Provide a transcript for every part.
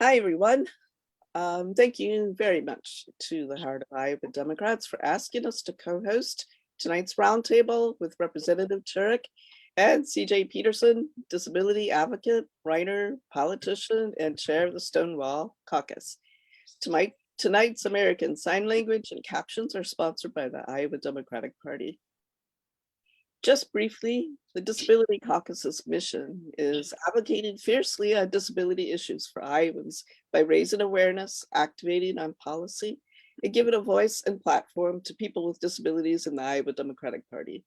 Hi, everyone. Thank you very much to the Heart of Iowa Democrats for asking us to co-host tonight's roundtable with Representative Turek and CJ Petersen, disability advocate, writer, politician, and chair of the Stonewall Caucus. Tonight's American Sign Language and captions are sponsored by the Iowa Democratic Party. Just briefly, the Disability Caucus's mission is advocating fiercely on disability issues for Iowans by raising awareness, activating on policy, and giving a voice and platform to people with disabilities in the Iowa Democratic Party.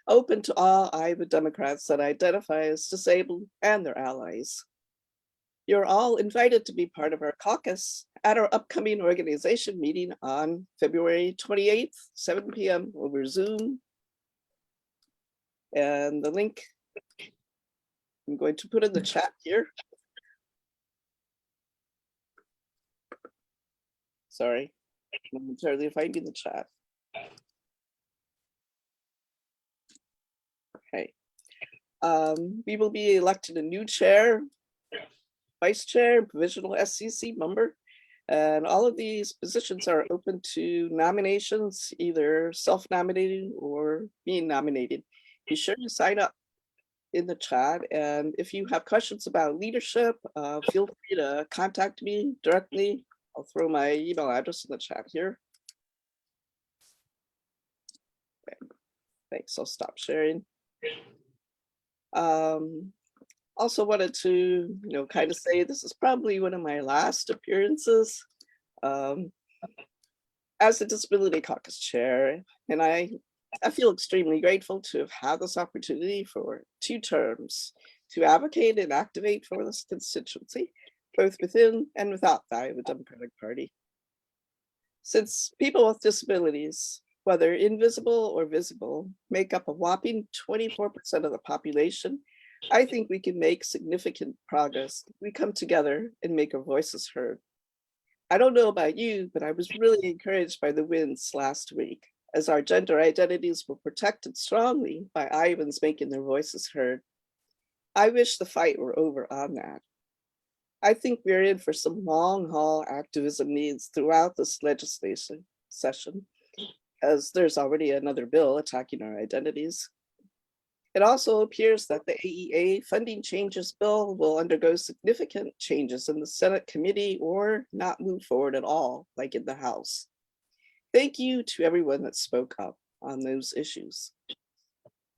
Open to all Iowa Democrats that identify as disabled and their allies. You're all invited to be part of our caucus at our upcoming organization meeting on February 28th, 7 p.m. over Zoom. And the link I'm going to put in the chat here. Sorry, I'm momentarily finding the chat. Okay. We will be electing a new chair, vice chair, provisional SCC member, and all of these positions are open to nominations, either self-nominating or being nominated. Be sure to sign up in the chat, and if you have questions about leadership, feel free to contact me directly. I'll throw my email address in the chat here. Okay. Thanks, I'll stop sharing. Also wanted to, kind of say this is probably one of my last appearances as the Disability Caucus chair, and I feel extremely grateful to have had this opportunity for 2 terms to advocate and activate for this constituency, both within and without the Iowa Democratic Party. Since people with disabilities, whether invisible or visible, make up a whopping 24% of the population, I think we can make significant progress if we come together and make our voices heard. I don't know about you, but I was really encouraged by the wins last week, as our gender identities were protected strongly by Iowans making their voices heard. I wish the fight were over on that. I think we're in for some long haul activism needs throughout this legislation session, as there's already another bill attacking our identities. It also appears that the AEA funding changes bill will undergo significant changes in the Senate committee or not move forward at all, like in the House. Thank you to everyone that spoke up on those issues.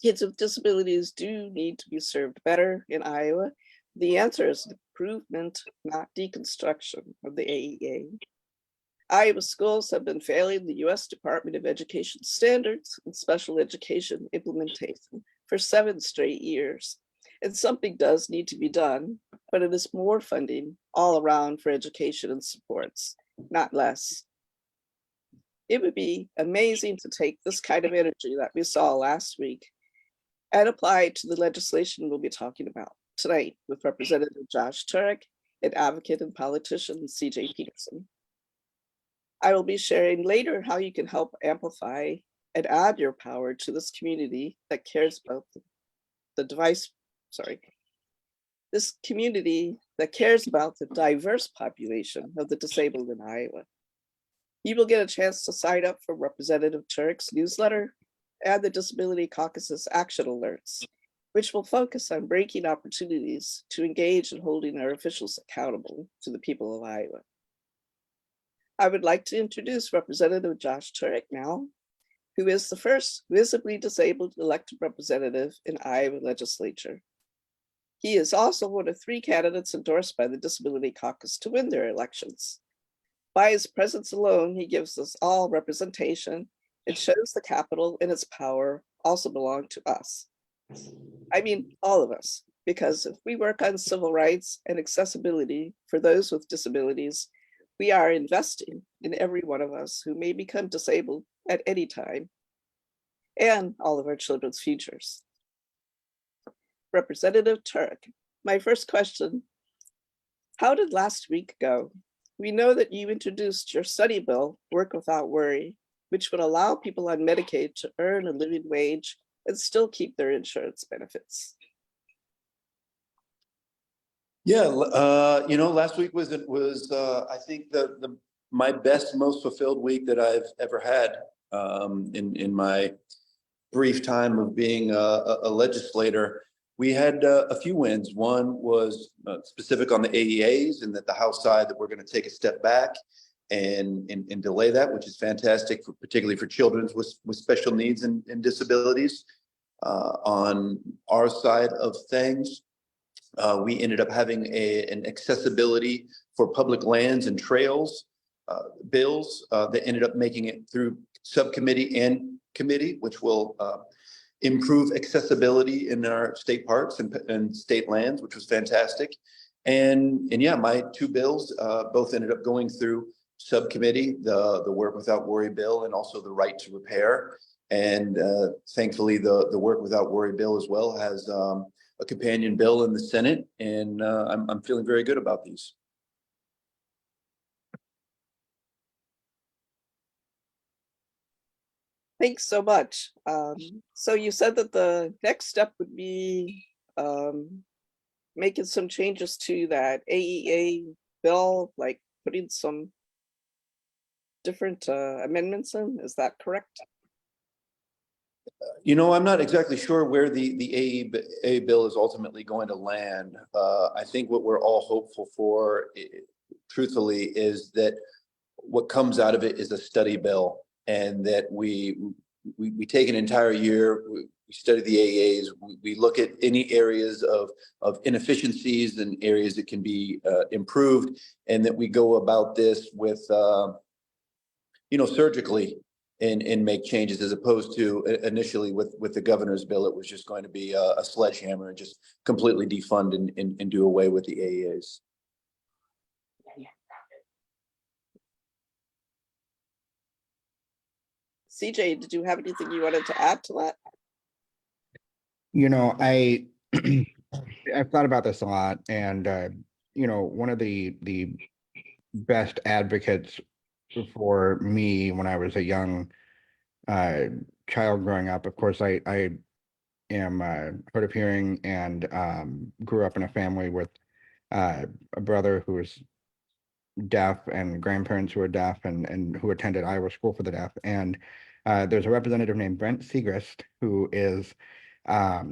Kids with disabilities do need to be served better in Iowa. The answer is improvement, not deconstruction of the AEA. Iowa schools have been failing the U.S. Department of Education standards and special education implementation for 7 straight years. And something does need to be done, but it is more funding all around for education and supports, not less. It would be amazing to take this kind of energy that we saw last week and apply it to the legislation we'll be talking about tonight with Representative Josh Turek and advocate and politician CJ Petersen. I will be sharing later how you can help amplify and add your power to this community that cares about this community that cares about the diverse population of the disabled in Iowa. You will get a chance to sign up for Representative Turek's newsletter and the Disability Caucus's action alerts, which will focus on breaking opportunities to engage in holding our officials accountable to the people of Iowa. I would like to introduce Representative Josh Turek now, who is the first visibly disabled elected representative in Iowa legislature. He is also one of 3 candidates endorsed by the Disability Caucus to win their elections. By his presence alone, he gives us all representation and shows the Capitol and its power also belong to us. I mean, all of us, because if we work on civil rights and accessibility for those with disabilities, we are investing in every one of us who may become disabled at any time, and all of our children's futures. Representative Turek, my first question, how did last week go? We know that you introduced your study bill, Work Without Worry, which would allow people on Medicaid to earn a living wage and still keep their insurance benefits. Yeah, last week was I think the my best, most fulfilled week that I've ever had in my brief time of being a legislator. We had a few wins. One was specific on the AEAs, and that the House side that we're going to take a step back and delay that, which is fantastic, particularly for children with special needs and disabilities. On our side of things, we ended up having an accessibility for public lands and trails bills that ended up making it through subcommittee and committee, which will improve accessibility in our state parks and state lands, which was fantastic. And yeah, my two bills both ended up going through subcommittee, the Work Without Worry bill, and also the Right to Repair. And thankfully, the Work Without Worry bill as well has a companion bill in the Senate, and I'm feeling very good about these. Thanks so much. So you said that the next step would be making some changes to that AEA bill, like putting some different amendments in. Is that correct? I'm not exactly sure where the AEA bill is ultimately going to land. I think what we're all hopeful for, truthfully, is that what comes out of it is a study bill, and that we take an entire year, we study the AEAs, we look at any areas of inefficiencies and areas that can be improved, and that we go about this with surgically and make changes, as opposed to initially with the governor's bill. It was just going to be a sledgehammer and just completely defund and do away with the AEAs. CJ, did you have anything you wanted to add to that? I've thought about this a lot, and one of the best advocates for me when I was a young child growing up, of course, I am hard of hearing, and grew up in a family with a brother who was deaf and grandparents who are deaf, and who attended Iowa School for the Deaf. And there's a representative named Brent Segrist who is a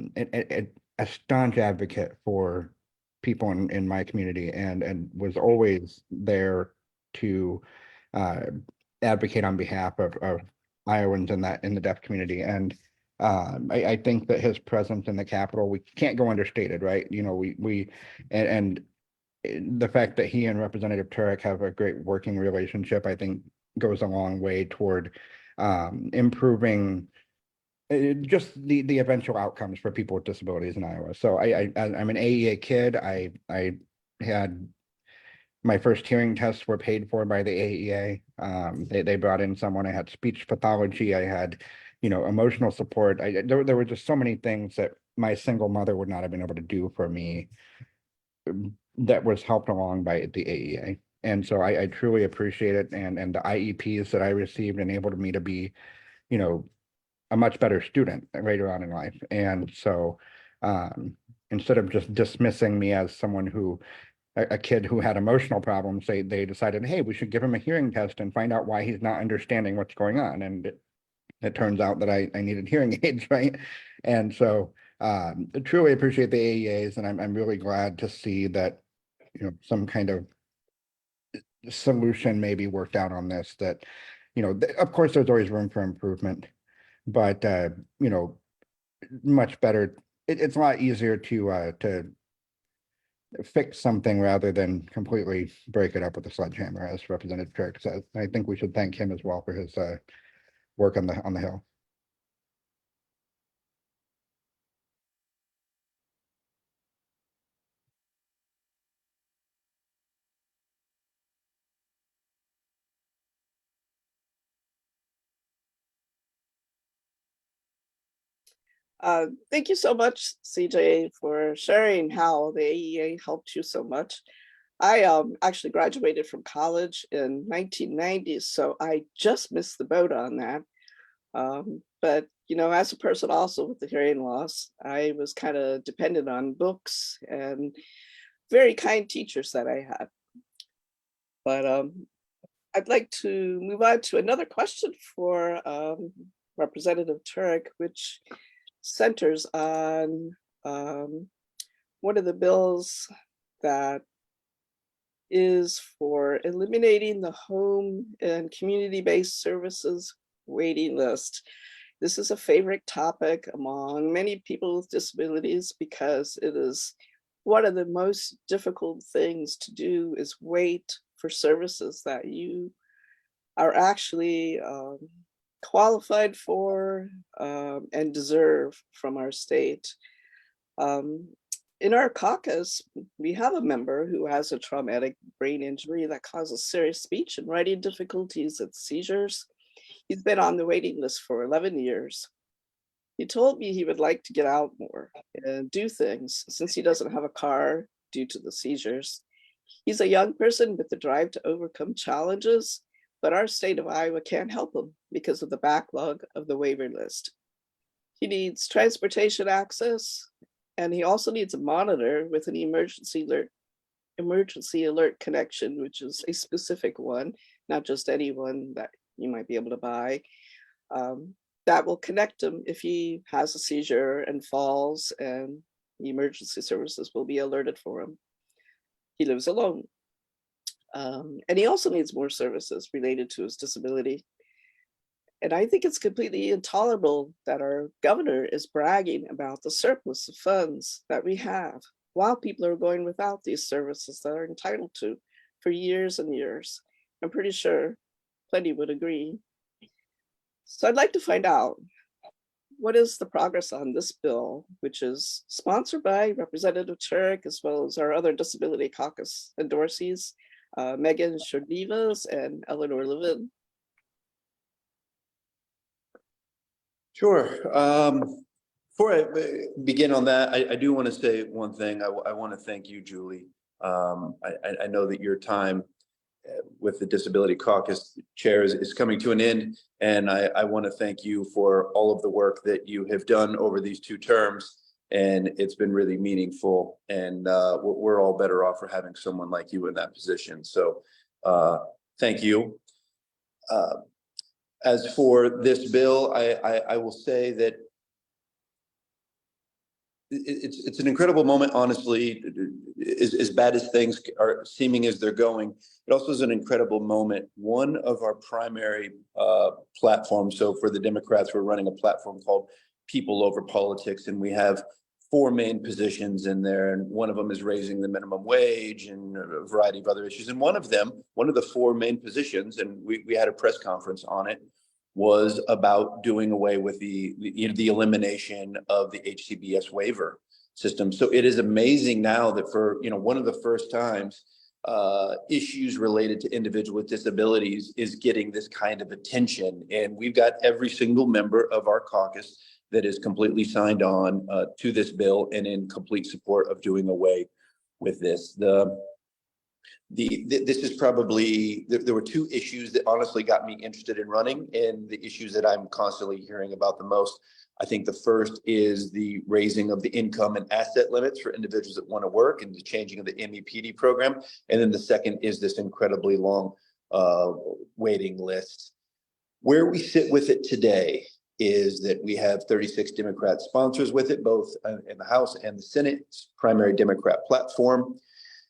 staunch advocate for people in my community, and was always there to advocate on behalf of Iowans in the deaf community. And I think that his presence in the Capitol, we can't go understated, right? And the fact that he and Representative Turek have a great working relationship, I think, goes a long way toward improving just the eventual outcomes for people with disabilities in Iowa. So I'm an AEA kid. I had my first hearing tests were paid for by the AEA. They brought in someone. I had speech pathology. I had, emotional support. There were just so many things that my single mother would not have been able to do for me, that was helped along by the AEA. And so I truly appreciate it. And the IEPs that I received enabled me to be, a much better student later on in life. And so instead of just dismissing me as someone who, a kid who had emotional problems, they decided, hey, we should give him a hearing test and find out why he's not understanding what's going on. And it turns out that I needed hearing aids, right? And so I truly appreciate the AEAs, and I'm really glad to see that, some kind of solution may be worked out on this. That, of course, there's always room for improvement, but much better. It's a lot easier to fix something rather than completely break it up with a sledgehammer, as Representative Turek says. I think we should thank him as well for his work on the Hill. Thank you so much, CJ, for sharing how the AEA helped you so much. I actually graduated from college in 1990, so I just missed the boat on that. But as a person also with the hearing loss, I was kind of dependent on books and very kind teachers that I had. But I'd like to move on to another question for Representative Turek, which centers on one of the bills that is for eliminating the home and community-based services waiting list. This is a favorite topic among many people with disabilities because it is one of the most difficult things to do is wait for services that you are actually qualified for and deserve from our state. In our caucus, we have a member who has a traumatic brain injury that causes serious speech and writing difficulties and seizures. He's been on the waiting list for 11 years. He told me he would like to get out more and do things since he doesn't have a car due to the seizures. He's a young person with the drive to overcome challenges, but our state of Iowa can't help him because of the backlog of the waiver list. He needs transportation access, and he also needs a monitor with an emergency alert connection, which is a specific one, not just any one that you might be able to buy. That will connect him if he has a seizure and falls, and the emergency services will be alerted for him. He lives alone. And he also needs more services related to his disability. And I think it's completely intolerable that our governor is bragging about the surplus of funds that we have while people are going without these services that are entitled to for years and years. I'm pretty sure plenty would agree. So I'd like to find out, what is the progress on this bill, which is sponsored by Representative Turek, as well as our other Disability Caucus endorsees, Megan Shordivas and Eleanor Levin? Sure. Before I begin on that, I do want to say one thing. I want to thank you, Julie. I know that your time with the Disability Caucus chair is coming to an end, and I want to thank you for all of the work that you have done over these 2 terms, and it's been really meaningful, and we're all better off for having someone like you in that position. So thank you. As for this bill, I will say that it's an incredible moment, honestly. As bad as things are seeming as they're going, it also is an incredible moment. One of our primary platforms, so for the Democrats, we're running a platform called People Over Politics, and we have 4 main positions in there, and one of them is raising the minimum wage and a variety of other issues. And one of the 4 main positions, and we had a press conference on it, was about doing away with the elimination of the HCBS waiver system. So it is amazing now that for one of the first times, issues related to individuals with disabilities is getting this kind of attention, and we've got every single member of our caucus that is completely signed on to this bill and in complete support of doing away with this. This is probably, there were 2 issues that honestly got me interested in running, and the issues that I'm constantly hearing about the most. I think the first is the raising of the income and asset limits for individuals that want to work and the changing of the MEPD program. And then the second is this incredibly long waiting list. Where we sit with it today is that we have 36 Democrat sponsors with it, both in the House and the Senate's primary Democrat platform.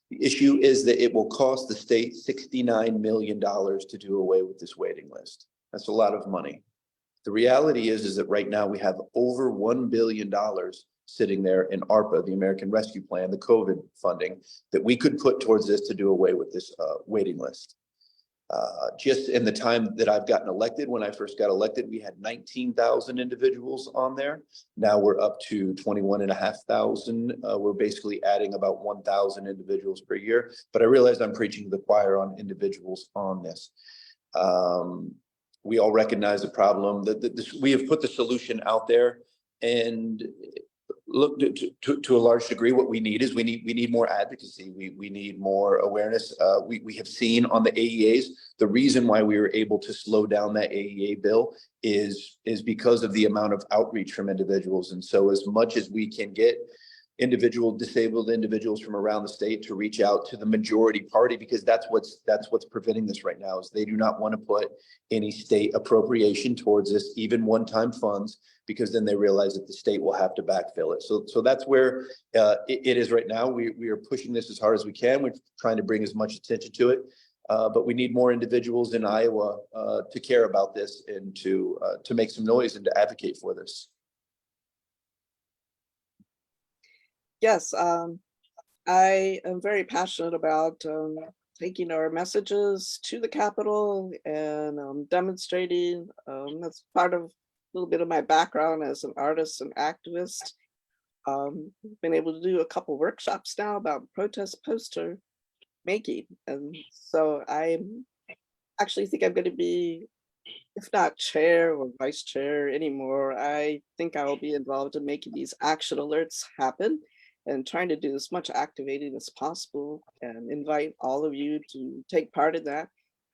The issue is that it will cost the state $69 million to do away with this waiting list. That's a lot of money. The reality is that right now we have over $1 billion sitting there in ARPA, the American Rescue Plan, the COVID funding, that we could put towards this to do away with this waiting list. Just in the time that I've gotten elected, when I first got elected, we had 19,000 individuals on there. Now we're up to 21,500. We're basically adding about 1,000 individuals per year, but I realize I'm preaching to the choir on individuals on this. We all recognize the problem that we have put the solution out there, and look, to a large degree, what we need is we need more advocacy. We need more awareness. We have seen on the AEAs, the reason why we were able to slow down that AEA bill is because of the amount of outreach from individuals. And so as much as we can get disabled individuals from around the state to reach out to the majority party, because that's what's preventing this right now, is they do not want to put any state appropriation towards this, even one-time funds, because then they realize that the state will have to backfill it. So that's where it is right now. We are pushing this as hard as we can. We're trying to bring as much attention to it, but we need more individuals in Iowa to care about this and to make some noise and to advocate for this. Yes, I am very passionate about taking our messages to the Capitol and demonstrating. That's part of a little bit of my background as an artist and activist. Been able to do a couple workshops now about protest poster making, and so I actually think I'm going to be, if not chair or vice chair anymore, I think I will be involved in making these action alerts happen and trying to do as much activating as possible and invite all of you to take part in that,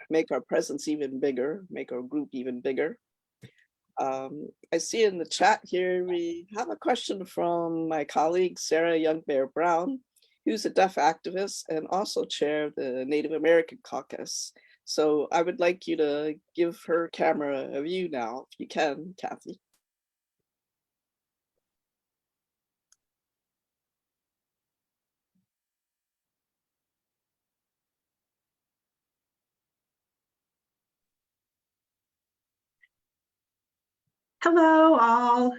make our presence even bigger, make our group even bigger. I see in the chat here, we have a question from my colleague, Sarah Young Bear Brown, who's a deaf activist and also chair of the Native American Caucus. So I would like you to give her camera a view now, if you can, Kathy. Hello, all.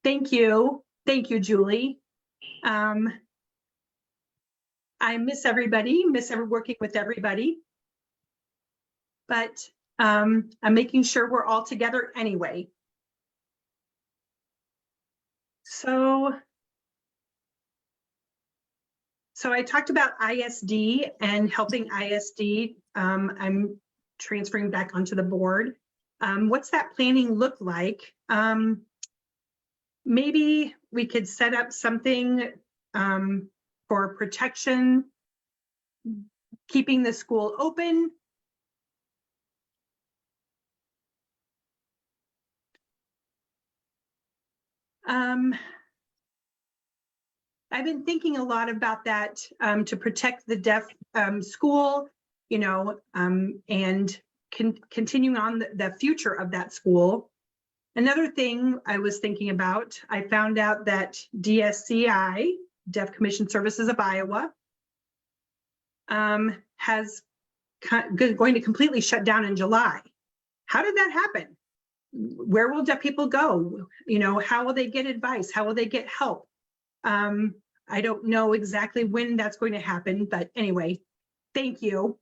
Thank you. Thank you, Julie. I miss everybody, working with everybody. But I'm making sure we're all together anyway. So I talked about ISD and helping ISD. I'm transferring back onto the board. What's that planning look like? Maybe we could set up something for protection, keeping the school open. I've been thinking a lot about that to protect the deaf school, you know, and continuing on the future of that school. Another thing I was thinking about, I found out that DSCI, Deaf Commission Services of Iowa, has going to completely shut down in July. How did that happen? Where will deaf people go? You know, how will they get advice? How will they get help? I don't know exactly when that's going to happen, but anyway, thank you.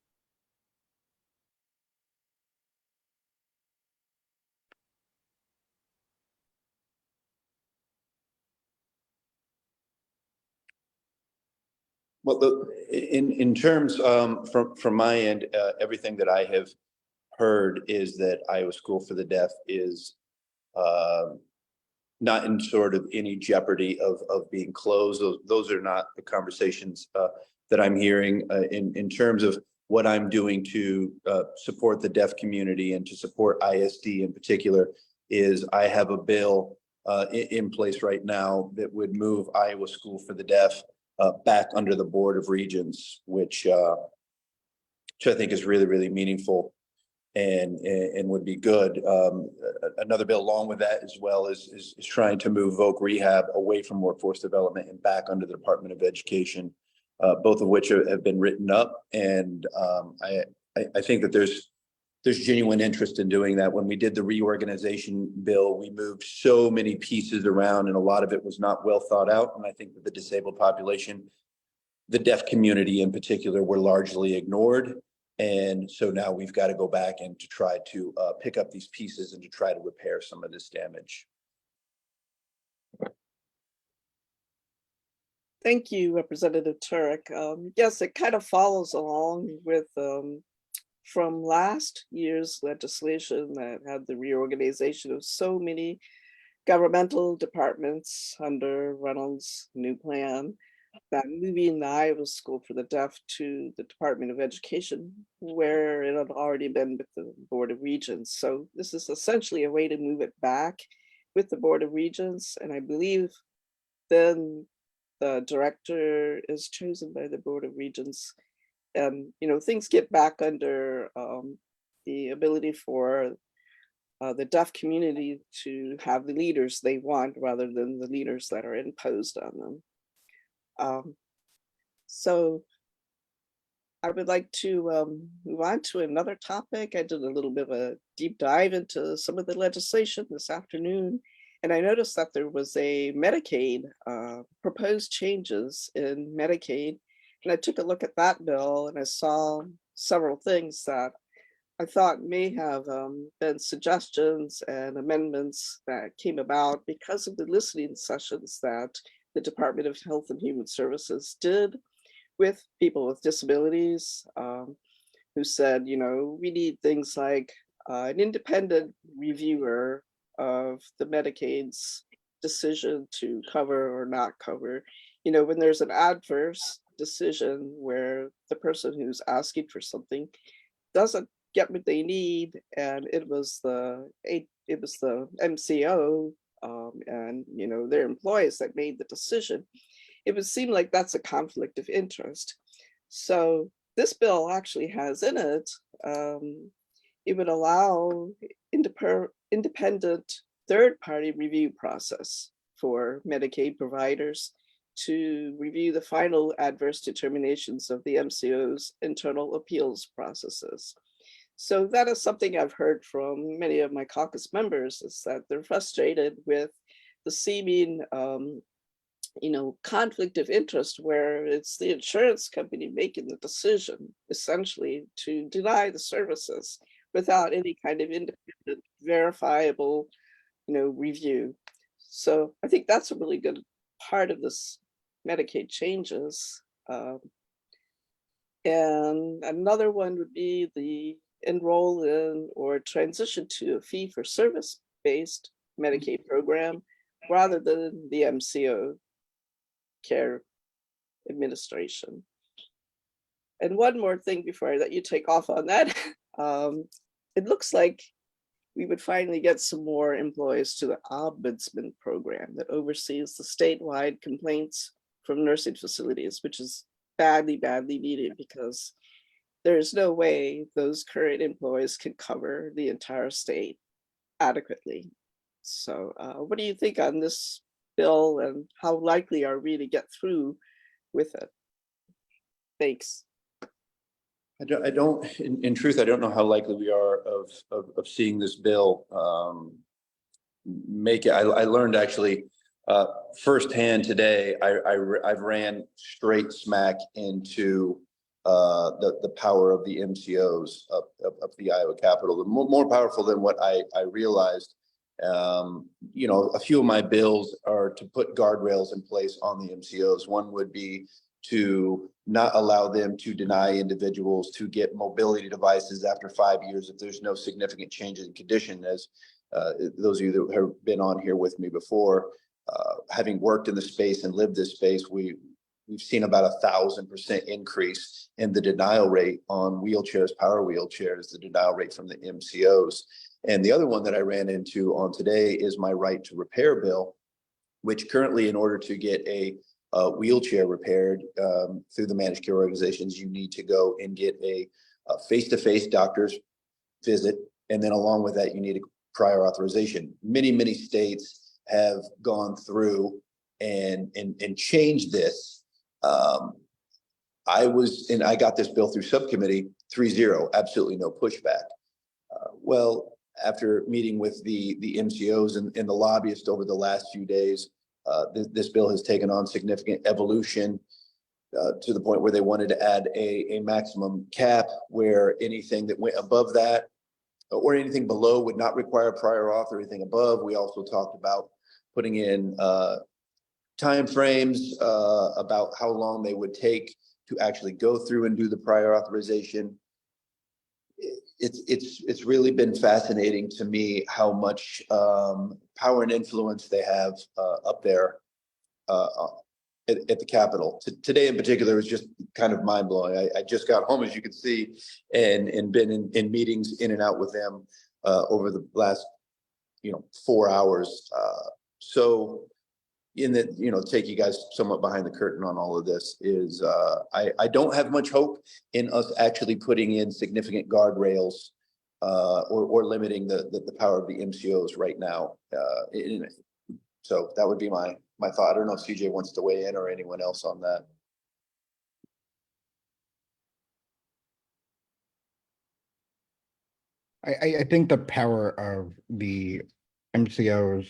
Well, in terms from my end, everything that I have heard is that Iowa School for the Deaf is not in sort of any jeopardy of being closed. Those are not the conversations that I'm hearing in terms of what I'm doing to support the deaf community and to support ISD in particular. Is I have a bill in place right now that would move Iowa School for the Deaf back under the Board of Regents, which I think is really, really meaningful and would be good. Another bill along with that as well is trying to move voc rehab away from workforce development and back under the Department of Education, both of which have been written up. And I think that there's genuine interest in doing that. When we did the reorganization bill, we moved so many pieces around and a lot of it was not well thought out. And I think that the disabled population, the deaf community in particular, were largely ignored. And so now we've got to go back and to try to pick up these pieces and to try to repair some of this damage. Thank you, Representative Turek. Yes, it kind of follows along with from last year's legislation that had the reorganization of so many governmental departments under Reynolds' new plan, that moving the Iowa School for the Deaf to the Department of Education, where it had already been with the Board of Regents. So this is essentially a way to move it back with the Board of Regents, and I believe then the director is chosen by the Board of Regents. And, things get back under the ability for the deaf community to have the leaders they want rather than the leaders that are imposed on them. So I would like to move on to another topic. I did a little bit of a deep dive into some of the legislation this afternoon, and I noticed that there was a Medicaid, proposed changes in Medicaid. And I took a look at that bill and I saw several things that I thought may have been suggestions and amendments that came about because of the listening sessions that the Department of Health and Human Services did with people with disabilities, who said, we need things like an independent reviewer of the Medicaid's decision to cover or not cover. When there's an adverse decision where the person who's asking for something doesn't get what they need, and it was the MCO and their employees that made the decision, it would seem like that's a conflict of interest. So this bill actually has in it, it would allow independent third-party review process for Medicaid providers to review the final adverse determinations of the MCO's internal appeals processes. So that is something I've heard from many of my caucus members, is that they're frustrated with the seeming conflict of interest, where it's the insurance company making the decision essentially to deny the services without any kind of independent, verifiable, review. So I think that's a really good part of this Medicaid changes. And another one would be the enroll in or transition to a fee-for-service-based Medicaid program rather than the MCO care administration. And one more thing before I let you take off on that, it looks like we would finally get some more employees to the ombudsman program that oversees the statewide complaints from nursing facilities, which is badly needed, because there is no way those current employees can cover the entire state adequately. So what do you think on this bill, and how likely are we to get through with it? Thanks. I don't, in truth, I don't know how likely we are of seeing this bill make it. I learned actually firsthand today. I've ran straight smack into the power of the MCOs of the Iowa Capitol, more powerful than what I realized. A few of my bills are to put guardrails in place on the MCOs. One would be to not allow them to deny individuals to get mobility devices after 5 years if there's no significant change in condition. As those of you that have been on here with me before, having worked in the space and lived this space, we've seen about 1,000% increase in the denial rate on wheelchairs, power wheelchairs, the denial rate from the MCOs. And the other one that I ran into on today is my right to repair bill, which currently, in order to get a wheelchair repaired through the managed care organizations, you need to go and get a face-to-face doctor's visit. And then along with that, you need a prior authorization. Many states have gone through and changed this. I got this bill through subcommittee 3-0, absolutely no pushback. Well, after meeting with the MCOs and the lobbyists over the last few days, this bill has taken on significant evolution to the point where they wanted to add a maximum cap where anything that went above that or anything below would not require prior auth, or anything above. We also talked about putting in time frames about how long they would take to actually go through and do the prior authorization. It's really been fascinating to me how much power and influence they have up there at the Capitol. Today in particular was just kind of mind blowing. I just got home, as you can see, and been in meetings in and out with them over the last 4 hours. So in that, take you guys somewhat behind the curtain on all of this is I don't have much hope in us actually putting in significant guardrails or limiting the power of the MCOs right now. So that would be my thought. I don't know if CJ wants to weigh in or anyone else on that. I think the power of the MCOs,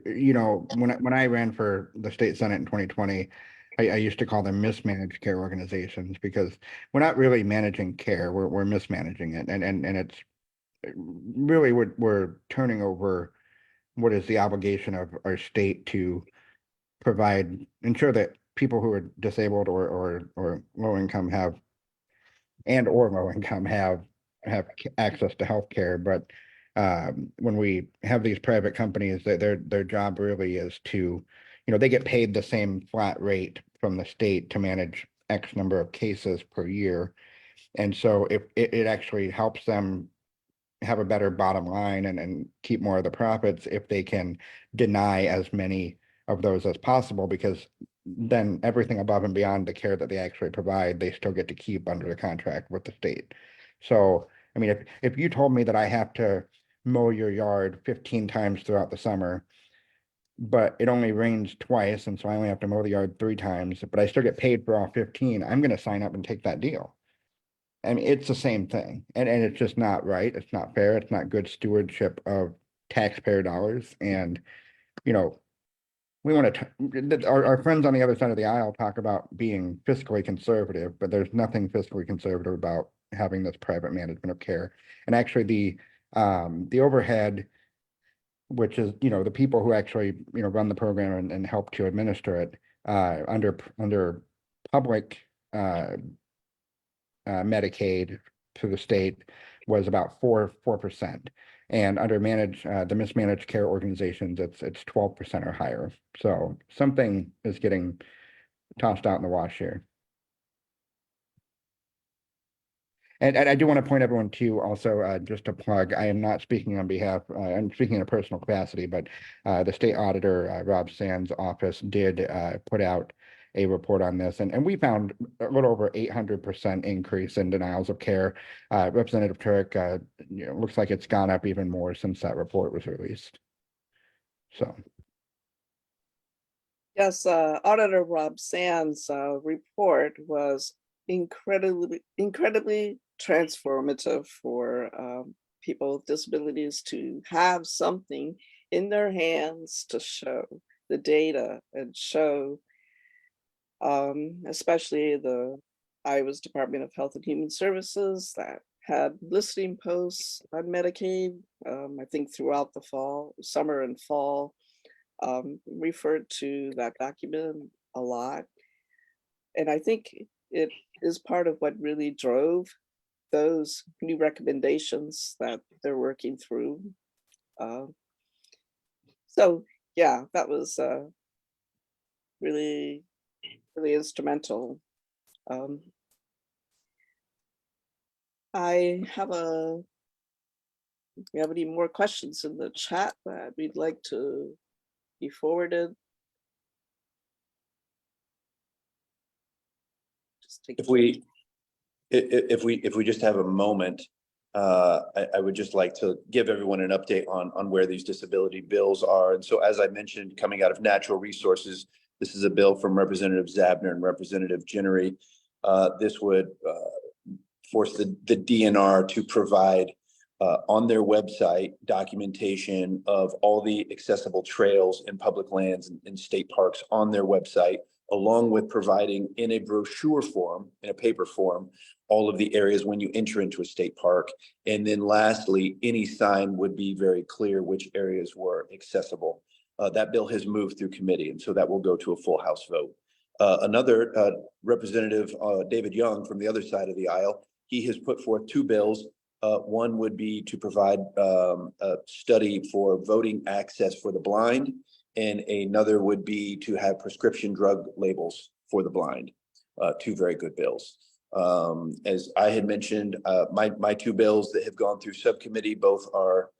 when I ran for the state senate in 2020, I used to call them mismanaged care organizations because we're not really managing care, we're mismanaging it, and it's really we're turning over what is the obligation of our state to ensure that people who are disabled or low income have access to health care. But when we have these private companies, their job really is to, they get paid the same flat rate from the state to manage X number of cases per year. And so if it actually helps them have a better bottom line and keep more of the profits if they can deny as many of those as possible, because then everything above and beyond the care that they actually provide, they still get to keep under the contract with the state. So, I mean, if you told me that I have to mow your yard 15 times throughout the summer, but it only rains twice, and so I only have to mow the yard 3 times, but I still get paid for all 15, I'm going to sign up and take that deal. I mean, it's the same thing, and it's just not right. It's not fair. It's not good stewardship of taxpayer dollars. And we want to. Our friends on the other side of the aisle talk about being fiscally conservative, but there's nothing fiscally conservative about having this private management of care. And actually, the overhead, which is the people who actually run the program and help to administer it, under public Medicaid to the state was about 4%, and under the mismanaged care organizations, it's 12% or higher. So something is getting tossed out in the wash here. And I do want to point everyone to also, just to plug, I am not speaking on behalf, I'm speaking in a personal capacity, but the state auditor, Rob Sands' office did put out a report on this, and we found a little over 800% increase in denials of care. Representative Turek, looks like it's gone up even more since that report was released. So. Yes, Auditor Rob Sands' report was incredibly transformative for people with disabilities to have something in their hands to show the data and show, especially the Iowa's Department of Health and Human Services that had listing posts on Medicaid, I think throughout the summer and fall, referred to that document a lot. And I think it is part of what really drove those new recommendations that they're working through. So yeah, that was really, really instrumental. We have any more questions in the chat that we'd like to be forwarded? If we just have a moment, I would just like to give everyone an update on where these disability bills are. And so, as I mentioned, coming out of Natural Resources, this is a bill from Representative Zabner and Representative Ginnery. This would force the DNR to provide on their website documentation of all the accessible trails and public lands and state parks on their website, along with providing in a brochure form, in a paper form, all of the areas when you enter into a state park. And then lastly, any sign would be very clear which areas were accessible. That bill has moved through committee, and so that will go to a full House vote. Another Representative David Young from the other side of the aisle, he has put forth 2 bills. One would be to provide a study for voting access for the blind, and another would be to have prescription drug labels for the blind. 2 very good bills. As I had mentioned, my 2 bills that have gone through subcommittee, both are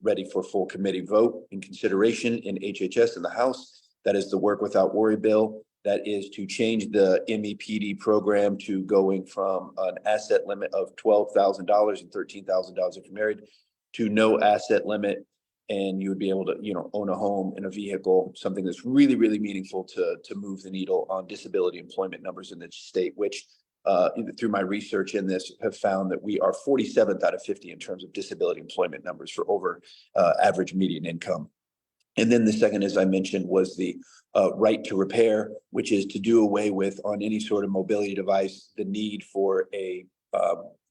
ready for full committee vote and consideration in HHS in the House. That is the Work Without Worry bill. That is to change the MEPD program to going from an asset limit of $12,000 and $13,000 if you're married to no asset limit. And you would be able to, own a home and a vehicle, something that's really, really meaningful to move the needle on disability employment numbers in the state, which through my research in this have found that we are 47th out of 50 in terms of disability employment numbers for over average median income. And then the second, as I mentioned, was the right to repair, which is to do away with on any sort of mobility device, the need for a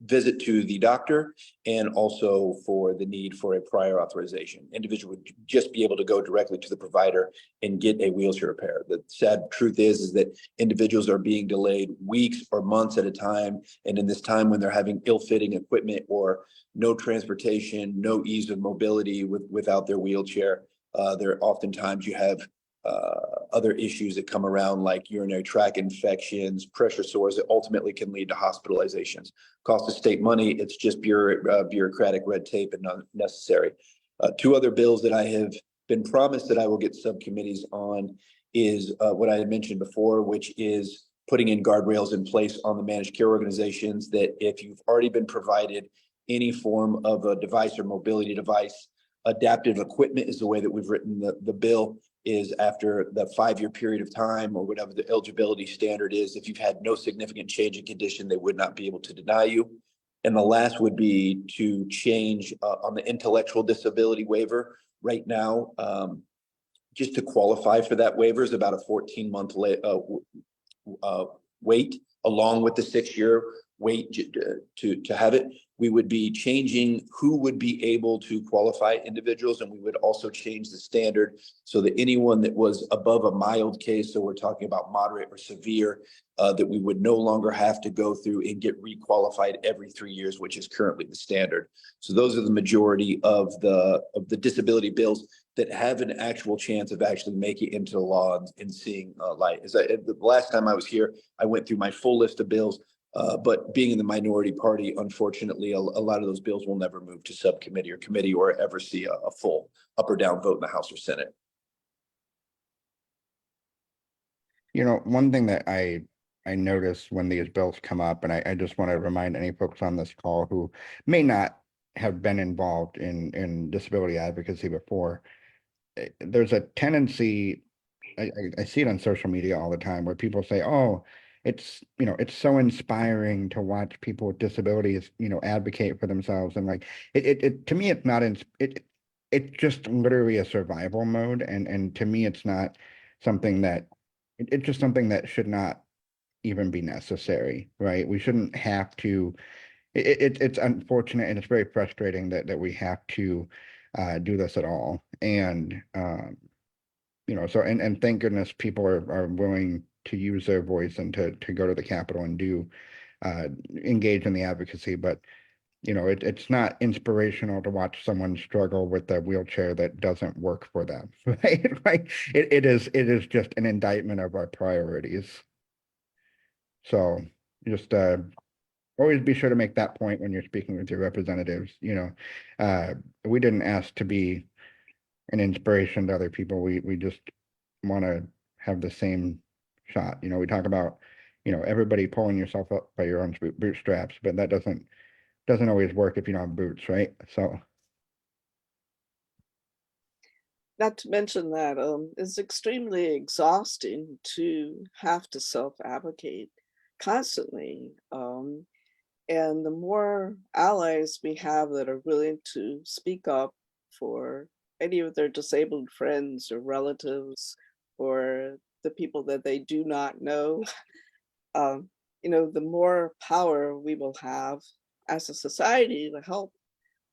visit to the doctor and also for the need for a prior authorization. Individual would just be able to go directly to the provider and get a wheelchair repair. The sad truth is that individuals are being delayed weeks or months at a time. And in this time when they're having ill-fitting equipment or no transportation, no ease of mobility without their wheelchair, there oftentimes you have other issues that come around like urinary tract infections, pressure sores that ultimately can lead to hospitalizations. Cost the state money, it's just bureaucratic red tape and not necessary. Two other bills that I have been promised that I will get subcommittees on is what I had mentioned before, which is putting in guardrails in place on the managed care organizations that if you've already been provided any form of a device or mobility device, adaptive equipment is the way that we've written the bill, is after the 5-year period of time or whatever the eligibility standard is, if you've had no significant change in condition, they would not be able to deny you. And the last would be to change on the intellectual disability waiver. Right now, just to qualify for that waiver is about a 14-month wait, along with the 6-year wait to have it. We would be changing who would be able to qualify individuals, and we would also change the standard so that anyone that was above a mild case, so we're talking about moderate or severe, that we would no longer have to go through and get requalified every 3 years, which is currently the standard. So those are the majority of the disability bills that have an actual chance of actually making it into the law and seeing light. The last time I was here, I went through my full list of bills. But being in the minority party, unfortunately, a lot of those bills will never move to subcommittee or committee or ever see a full up or down vote in the House or Senate. One thing that I notice when these bills come up, and I just want to remind any folks on this call who may not have been involved in disability advocacy before, there's a tendency, I see it on social media all the time, where people say, oh, it's so inspiring to watch people with disabilities advocate for themselves, and like it to me it's not it's just literally a survival mode, and to me it's not something that it's just something that should not even be necessary, right? We shouldn't have to. It's unfortunate and it's very frustrating that we have to do this at all, and so and thank goodness people are willing to use their voice and to go to the Capitol and do engage in the advocacy. But it's not inspirational to watch someone struggle with a wheelchair that doesn't work for them, right? Like it is just an indictment of our priorities. So just always be sure to make that point when you're speaking with your representatives. We didn't ask to be an inspiration to other people. We just want to have the same shot. We talk about everybody pulling yourself up by your own bootstraps, but that doesn't always work if you don't have boots, right? So not to mention that it's extremely exhausting to have to self-advocate constantly, and the more allies we have that are willing to speak up for any of their disabled friends or relatives or the people that they do not know, the more power we will have as a society to help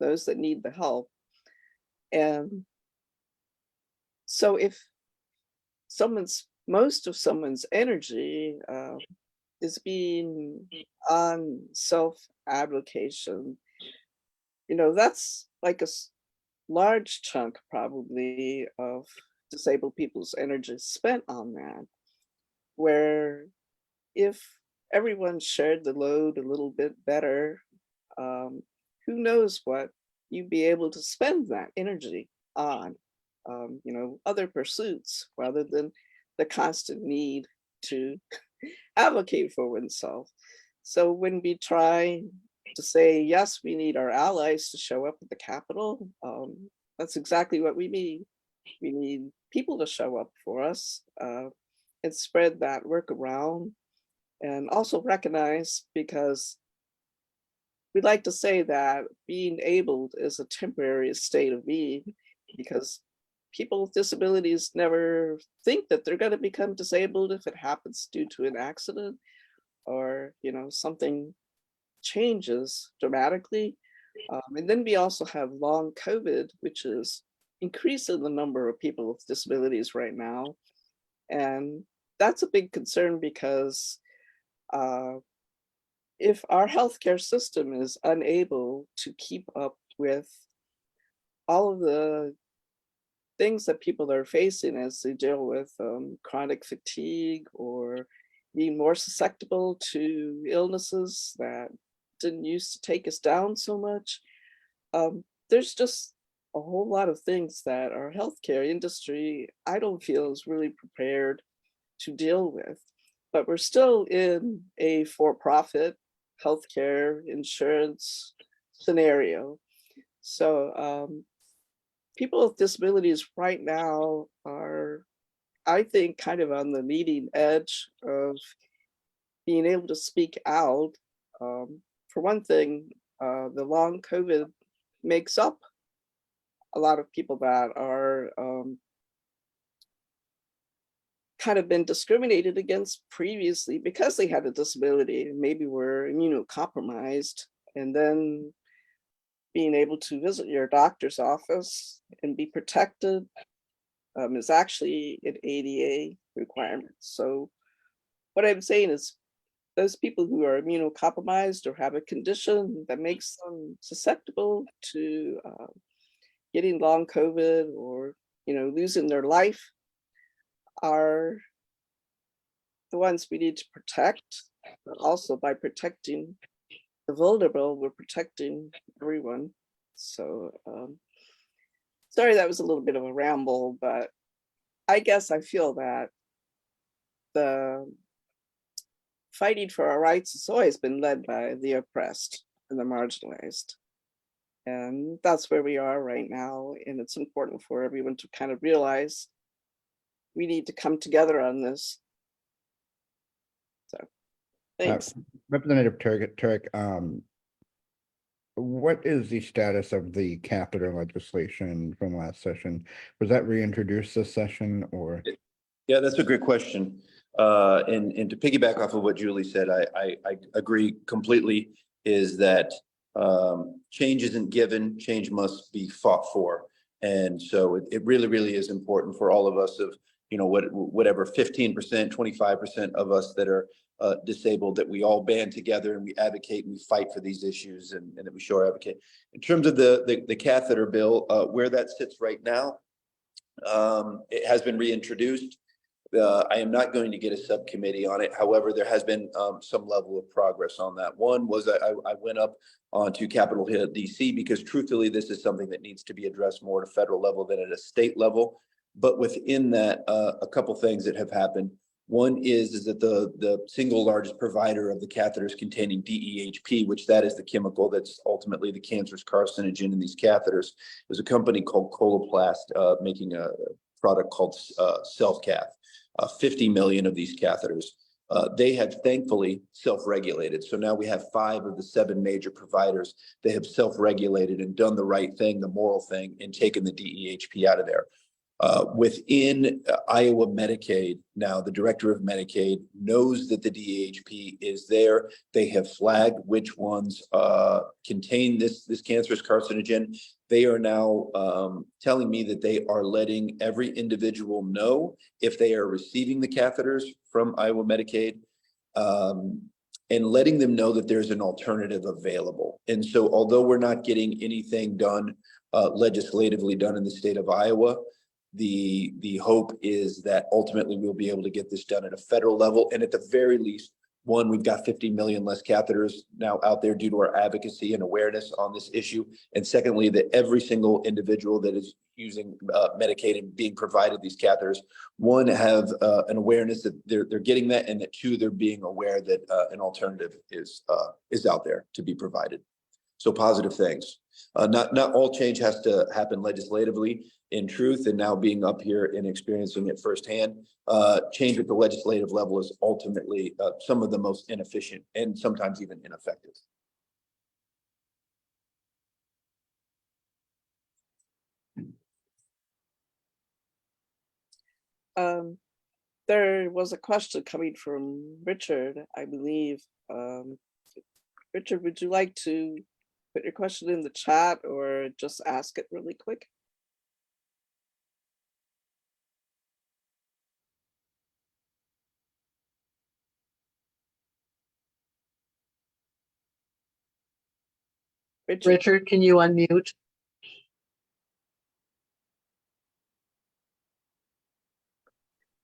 those that need the help. And so if most of someone's energy is being on self-advocation, that's like a large chunk probably of disabled people's energy spent on that, where if everyone shared the load a little bit better, who knows what you'd be able to spend that energy on, other pursuits rather than the constant need to advocate for oneself. So when we try to say, yes, we need our allies to show up at the Capitol, that's exactly what we need. We need people to show up for us and spread that work around, and also recognize, because we'd like to say that being abled is a temporary state of being, because people with disabilities never think that they're going to become disabled if it happens due to an accident or, something changes dramatically. And then we also have long COVID, which is increasing the number of people with disabilities right now. And that's a big concern, because if our healthcare system is unable to keep up with all of the things that people are facing as they deal with chronic fatigue or being more susceptible to illnesses that didn't used to take us down so much, there's just a whole lot of things that our healthcare industry, I don't feel, is really prepared to deal with. But we're still in a for-profit healthcare insurance scenario. So people with disabilities right now are, I think, kind of on the leading edge of being able to speak out. For one thing, the long COVID makes up a lot of people that are kind of been discriminated against previously because they had a disability and maybe were immunocompromised, and then being able to visit your doctor's office and be protected is actually an ADA requirement. So what I'm saying is, those people who are immunocompromised or have a condition that makes them susceptible to getting long COVID or losing their life are the ones we need to protect. But also, by protecting the vulnerable, we're protecting everyone. So sorry, that was a little bit of a ramble, but I guess I feel that the fighting for our rights has always been led by the oppressed and the marginalized. And that's where we are right now. And it's important for everyone to kind of realize we need to come together on this. So thanks. Representative Turek, what is the status of the catheter legislation from last session? Was that reintroduced this session, or? Yeah, that's a great question. And to piggyback off of what Julie said, I agree completely, is that change isn't given, change must be fought for. And so it really, really is important for all of us, of, whatever 15%, 25% of us that are disabled, that we all band together and we advocate and we fight for these issues, and that we show our advocate. In terms of the catheter bill, where that sits right now, it has been reintroduced. I am not going to get a subcommittee on it. However, there has been some level of progress on that. One was I went up onto Capitol Hill, DC, because truthfully, this is something that needs to be addressed more at a federal level than at a state level. But within that, a couple things that have happened. One is that the single largest provider of the catheters containing DEHP, which that is the chemical that's ultimately the cancerous carcinogen in these catheters, is a company called Coloplast making a product called Self-Cath. 50 million of these catheters. They have thankfully self-regulated. So now we have 5 of the 7 major providers that have self-regulated and done the right thing, the moral thing, and taken the DEHP out of there. Within Iowa Medicaid, now the director of Medicaid knows that the DEHP is there. They have flagged which ones contain this cancerous carcinogen. They are now telling me that they are letting every individual know if they are receiving the catheters from Iowa Medicaid, and letting them know that there's an alternative available. And so although we're not getting anything done legislatively done in the state of Iowa, the hope is that ultimately we'll be able to get this done at a federal level, and at the very least One, we've got 50 million less catheters now out there due to our advocacy and awareness on this issue. And secondly, that every single individual that is using Medicaid and being provided these catheters, one, have an awareness that they're getting that, and that two, they're being aware that an alternative is out there to be provided. So positive things. Not all change has to happen legislatively, in truth, and now being up here and experiencing it firsthand. Change at the legislative level is ultimately some of the most inefficient and sometimes even ineffective. There was a question coming from Richard, I believe. Richard, would you like to put your question in the chat or just ask it really quick? Richard, can you unmute?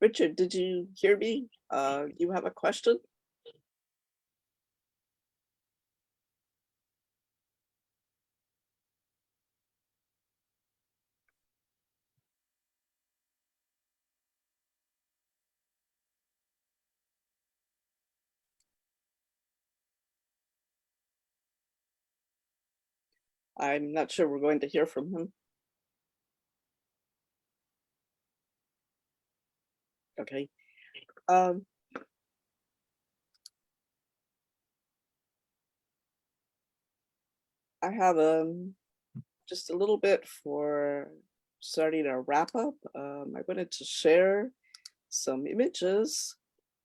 Richard, did you hear me? You have a question? I'm not sure we're going to hear from him. Okay. I have just a little bit for starting our wrap up. I wanted to share some images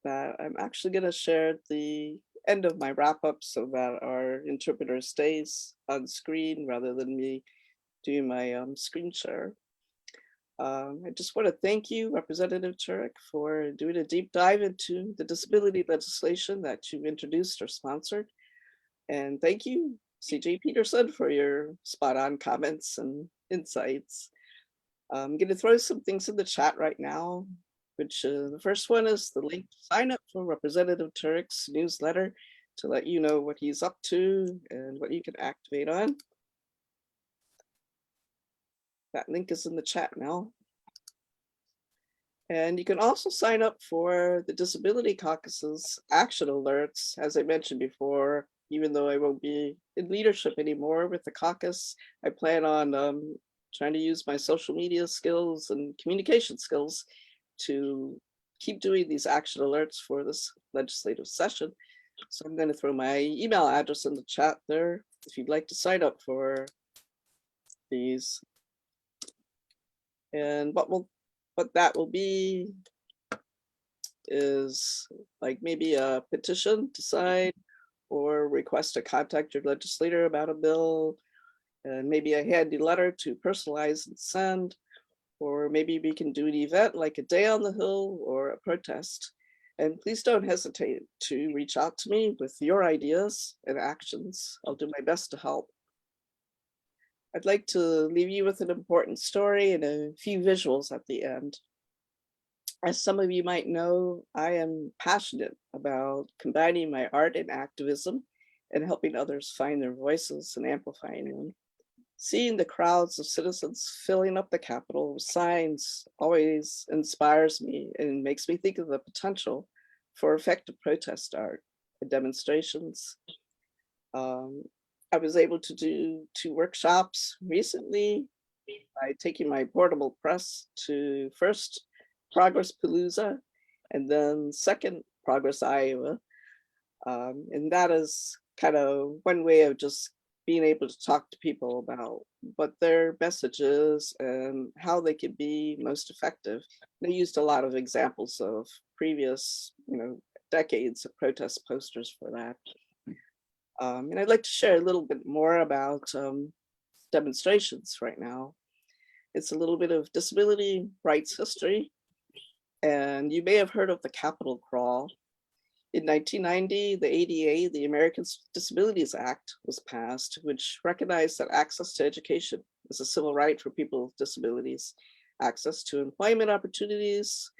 that I'm actually going to share at the end of my wrap up so that our interpreter stays on screen rather than me doing my screen share. I just want to thank you, Representative Turek, for doing a deep dive into the disability legislation that you introduced or sponsored. And thank you, CJ Petersen, for your spot on comments and insights. I'm going to throw some things in the chat right now, which the first one is the link to sign up for Representative Turek's newsletter to let you know what he's up to and what you can activate on. That link is in the chat now. And you can also sign up for the Disability Caucus's action alerts. As I mentioned before, even though I won't be in leadership anymore with the caucus, I plan on trying to use my social media skills and communication skills to keep doing these action alerts for this legislative session. So I'm going to throw my email address in the chat there if you'd like to sign up for these. And what that will be is like maybe a petition to sign or request to contact your legislator about a bill, and maybe a handy letter to personalize and send, or maybe we can do an event like a day on the Hill or a protest. And please don't hesitate to reach out to me with your ideas and actions. I'll do my best to help. I'd like to leave you with an important story and a few visuals at the end. As some of you might know, I am passionate about combining my art and activism and helping others find their voices and amplifying them. Seeing the crowds of citizens filling up the Capitol with signs always inspires me and makes me think of the potential for effective protest art and demonstrations. I was able to do 2 workshops recently by taking my portable press to first Progress Palooza and then second Progress Iowa. And that is kind of one way of just being able to talk to people about what their message is and how they could be most effective. They used a lot of examples of previous, decades of protest posters for that. And I'd like to share a little bit more about demonstrations right now. It's a little bit of disability rights history. And you may have heard of the Capitol Crawl. In 1990, the ADA, the Americans with Disabilities Act, was passed, which recognized that access to education is a civil right for people with disabilities, access to employment opportunities,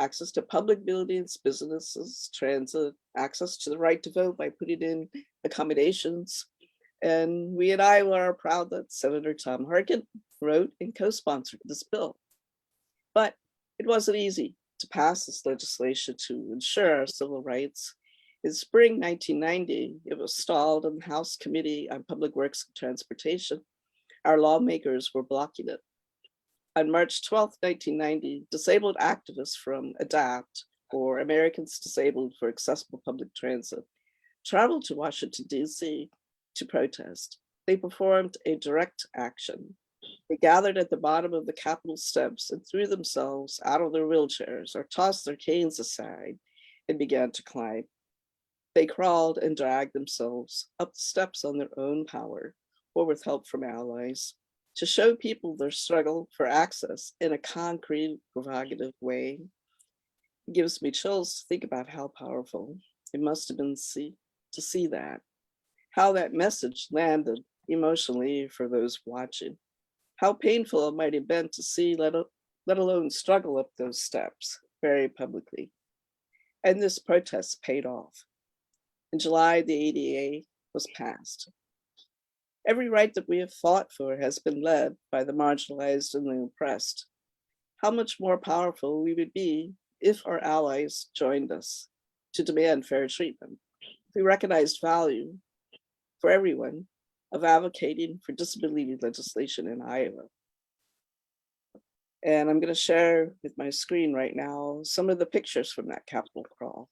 access to public buildings, businesses, transit, access to the right to vote by putting in accommodations. And we in Iowa are proud that Senator Tom Harkin wrote and co-sponsored this bill. But it wasn't easy to pass this legislation to ensure our civil rights. In spring 1990, it was stalled in the House Committee on Public Works and Transportation. Our lawmakers were blocking it. On March 12, 1990, disabled activists from ADAPT, or Americans Disabled for Accessible Public Transit, traveled to Washington, D.C. to protest. They performed a direct action. They gathered at the bottom of the Capitol steps and threw themselves out of their wheelchairs or tossed their canes aside and began to climb. They crawled and dragged themselves up the steps on their own power or with help from allies to show people their struggle for access in a concrete, provocative way. It gives me chills to think about how powerful it must have been to see that, how that message landed emotionally for those watching, how painful it might have been to see, let alone struggle up those steps very publicly. And this protest paid off. In July, the ADA was passed. Every right that we have fought for has been led by the marginalized and the oppressed. How much more powerful we would be if our allies joined us to demand fair treatment. We recognized value for everyone of advocating for disability legislation in Iowa. And I'm going to share with my screen right now some of the pictures from that Capitol crawl.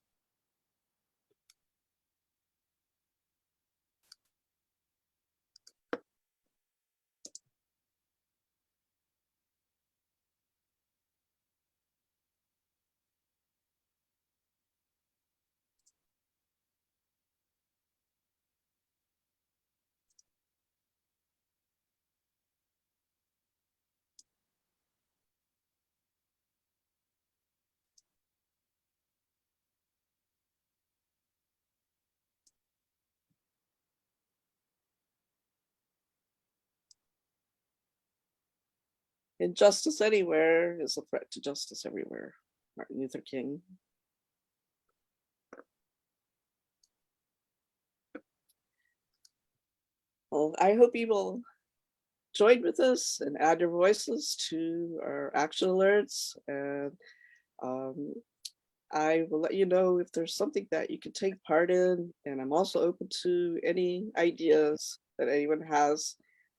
Injustice anywhere is a threat to justice everywhere. Martin Luther King. Well, I hope you will join with us and add your voices to our action alerts. And I will let you know if there's something that you can take part in. And I'm also open to any ideas that anyone has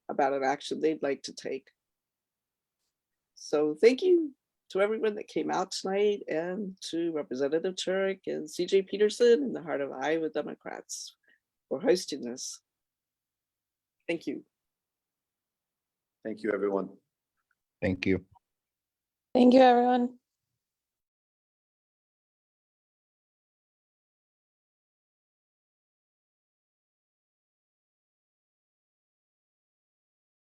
about an action they'd like to take. So thank you to everyone that came out tonight and to Representative Turek and CJ Petersen in the Heart of Iowa Democrats for hosting this. Thank you. Thank you, everyone. Thank you. Thank you, everyone.